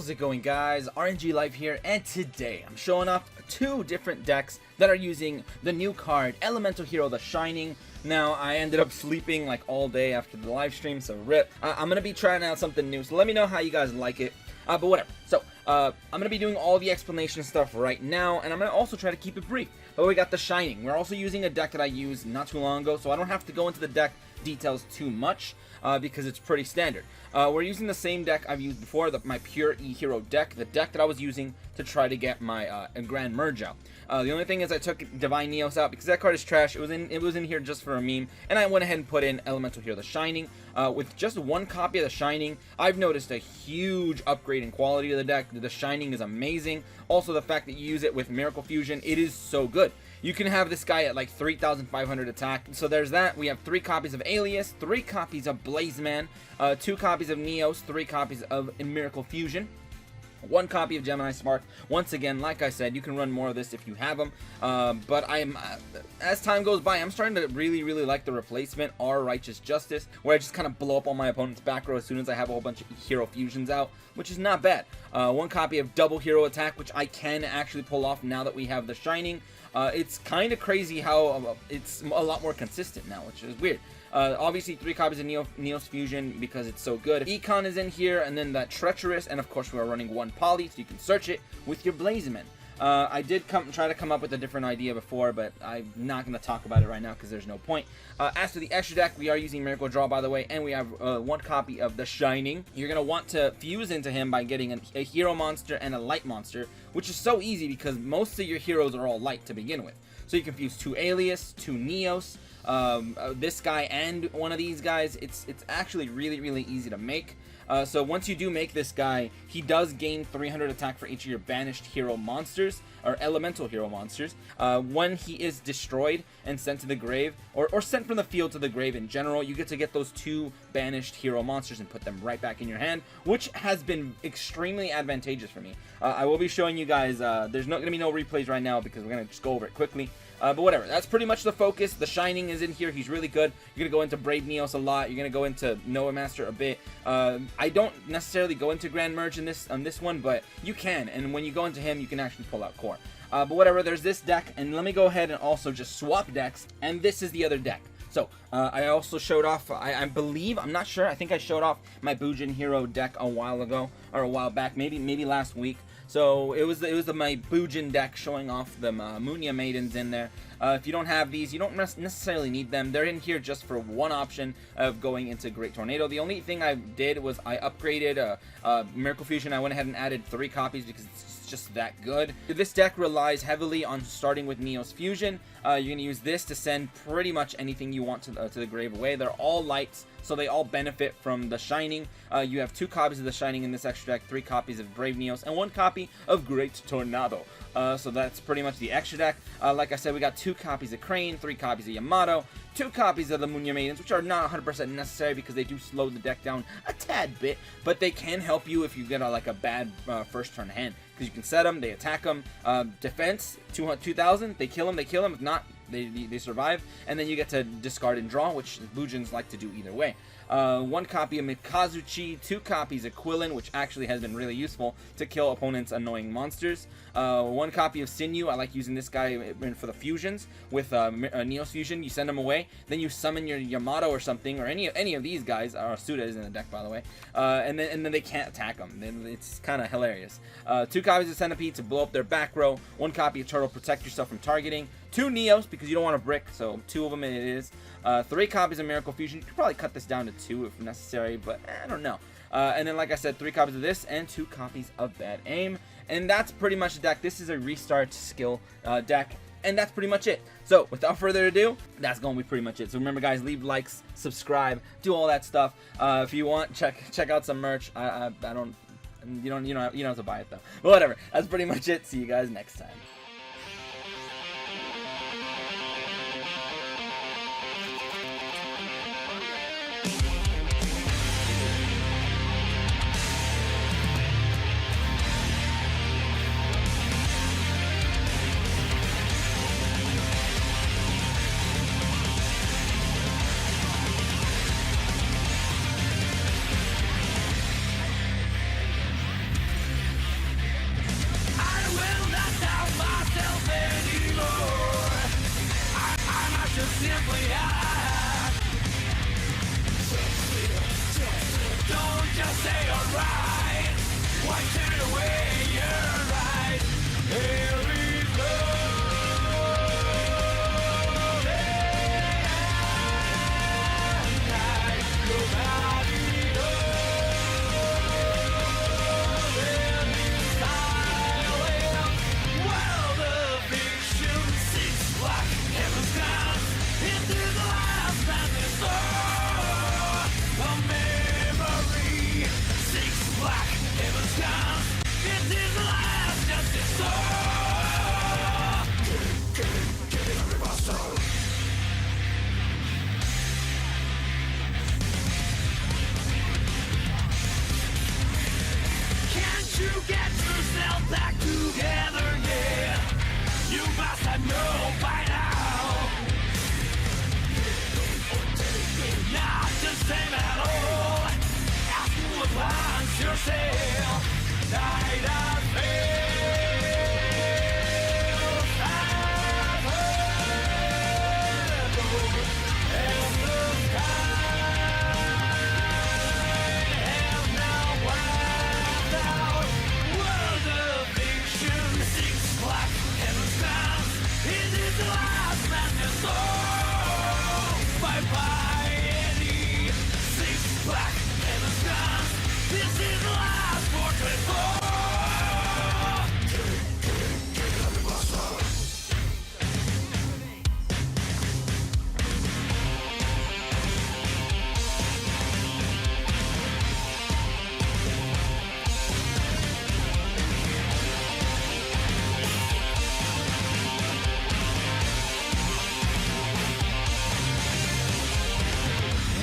How's it going, guys? aRenG Live here, and today I'm showing off two different decks that are using the new card, Elemental Hero The Shining. Now, I ended up sleeping like all day after the live stream, so rip. I'm gonna be trying out something new, so let me know how you guys like it. But whatever. So, I'm gonna be doing all the explanation stuff right now, and I'm gonna also try to keep it brief. But we got The Shining. We're also using a deck that I used not too long ago, so I don't have to go into the deck details too much, because it's pretty standard. We're using the same deck I've used before, my pure E-Hero deck, the deck that I was using to try to get my Grand Merge out. The only thing is I took Divine Neos out because that card is trash. It was in here just for a meme, and I went ahead and put in Elemental Hero The Shining. With just one copy of The Shining, I've noticed a huge upgrade in quality of the deck. The Shining is amazing. Also, the fact that you use it with Miracle Fusion, it is so good. You can have this guy at like 3,500 attack. So there's that. We have 3 copies of Alias, 3 copies of Blazeman, 2 copies of Neos, 3 copies of Miracle Fusion, 1 copy of Gemini Spark. Once again, like I said, you can run more of this if you have them. But as time goes by, I'm starting to really like the replacement, Our Righteous Justice, where I just kind of blow up on my opponent's back row as soon as I have a whole bunch of hero fusions out, which is not bad. 1 copy of Double Hero Attack, which I can actually pull off now that we have The Shining. It's kind of crazy how it's a lot more consistent now, which is weird. Obviously 3 copies of Neos Fusion because it's so good. Econ is in here, and then that Treacherous, and of course we are running 1 Poly, so you can search it with your Blazeman. I did try to come up with a different idea before, but I'm not going to talk about it right now because there's no point. As for the extra deck, we are using Miracle Draw, by the way, and we have 1 copy of The Shining. You're going to want to fuse into him by getting a hero monster and a light monster, which is so easy because most of your heroes are all light to begin with. So you can fuse 2 Alias, 2 Neos, this guy and one of these guys. It's actually really easy to make. So once you do make this guy, he does gain 300 attack for each of your banished hero monsters, or elemental hero monsters, when he is destroyed and sent to the grave, or sent from the field to the grave in general. You get to get those 2 banished hero monsters and put them right back in your hand, which has been extremely advantageous for me. I will be showing you guys, there's not going to be no replays right now because we're going to just go over it quickly. But whatever, that's pretty much the focus. The Shining is in here. He's really good. You're going to go into Brave Neos a lot. You're going to go into Noah Master a bit. I don't necessarily go into Grand Merge on this one, but you can. And when you go into him, you can actually pull out Core. But whatever, there's this deck. And let me go ahead and also just swap decks. And this is the other deck. So, I also showed off, I believe, I'm not sure, I think I showed off my Bujin Hero deck a while ago, or a while back, maybe last week. So, it was my Bujin deck showing off the Munya Maidens in there. If you don't have these, you don't necessarily need them. They're in here just for one option of going into Great Tornado. The only thing I did was I upgraded Miracle Fusion. I went ahead and added 3 copies because it's just that good. This deck relies heavily on starting with Neos Fusion. You're going to use this to send pretty much anything you want to the grave away. They're all lights, so they all benefit from The Shining. You have 2 copies of The Shining in this extra deck, 3 copies of Brave Neos, and 1 copy of Great Tornado. So that's pretty much the extra deck. Like I said, we got 2 copies of Crane, 3 copies of Yamato, 2 copies of the Munya Maidens, which are not 100% necessary because they do slow the deck down a tad bit, but they can help you if you get like a bad first turn hand, because you can set them, they attack them, defense 2,000, they kill them, if not, they survive, and then you get to discard and draw, which Bujins like to do either way. 1 copy of Mikazuchi, 2 copies of Quillen, which actually has been really useful to kill opponents' annoying monsters. 1 copy of Sinew. I like using this guy for the fusions. With Neos Fusion, you send him away, then you summon your Yamato or something, or any of these guys. Suda is in the deck, by the way, and then they can't attack them. It's kind of hilarious. 2 copies of Centipede to blow up their back row. 1 copy of Turtle, protect yourself from targeting. 2 Neos because you don't want to brick, so 2 of them it is. 3 copies of Miracle Fusion. You could probably cut this down to 2 if necessary, but I don't know. And then, like I said, 3 copies of this and 2 copies of Bad Aim. And that's pretty much the deck. This is a restart skill deck, and that's pretty much it. So, without further ado, that's going to be pretty much it. So remember, guys, leave likes, subscribe, do all that stuff. If you want, check out some merch. I don't, you don't have to buy it though. But whatever. That's pretty much it. See you guys next time. simply act. Don't just say alright. Why turn away your right? Every back together, yeah. You must have known by now. Not the same at all. As you advance yourself, night and fail. I've heard and the kind have now wiped out. World of fiction, six black heavens down. It is the last man you saw. Bye bye, Eddie. Six black heavens down. This is the last portrait for.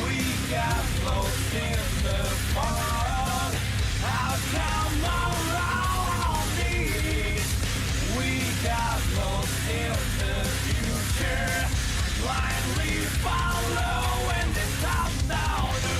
We got lost in the fog. How come around these? We got lost in the future. Blindly follow when they stop down the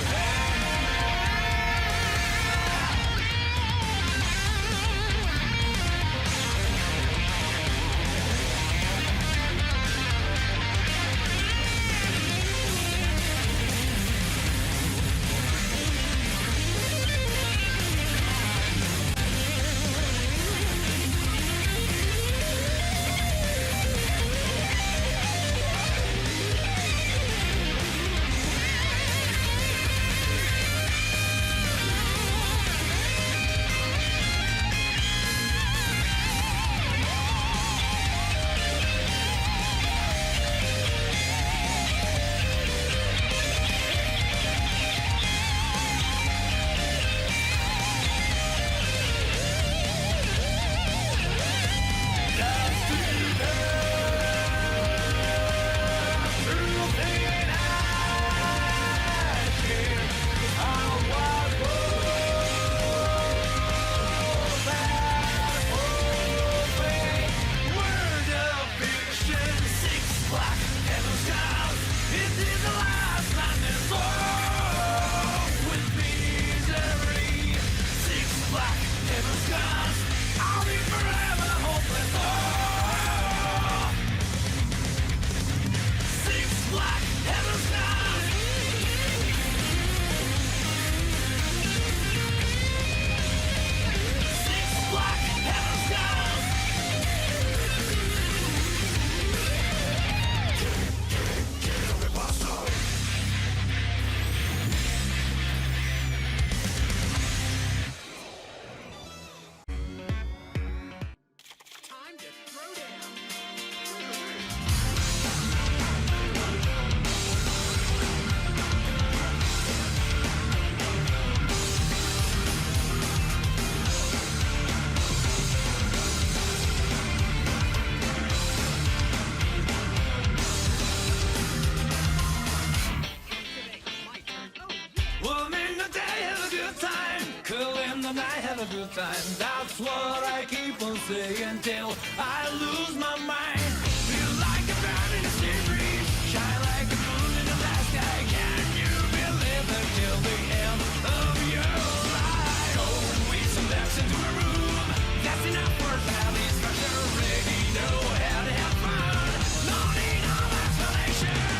have a good time. That's what I keep on saying till I lose my mind. Feel like a bird in a sea breeze, shine like a moon in the last sky. Can you believe it till the end of your life? Go and weave some ducks into a room. That's enough for families, but they're already know how to have fun. No need of explanation.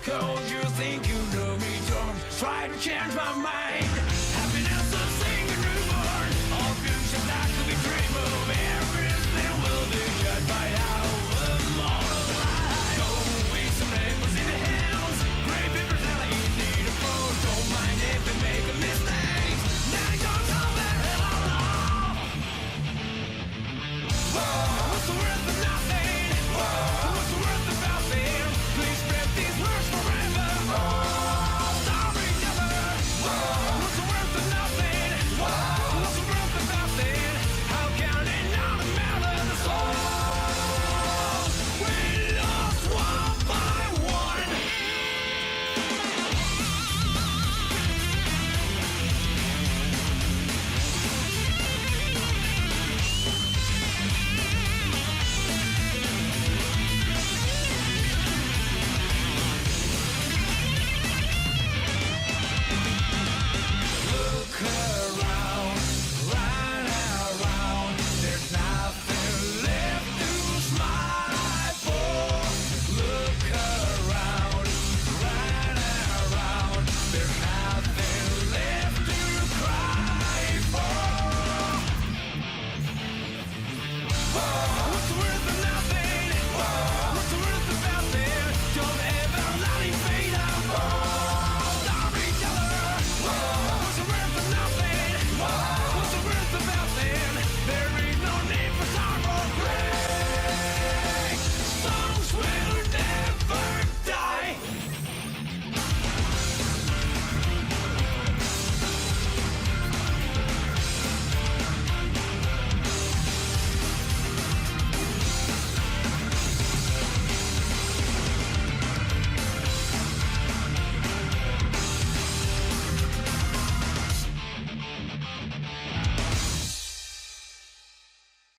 Cause you think you know me, don't try to change my mind.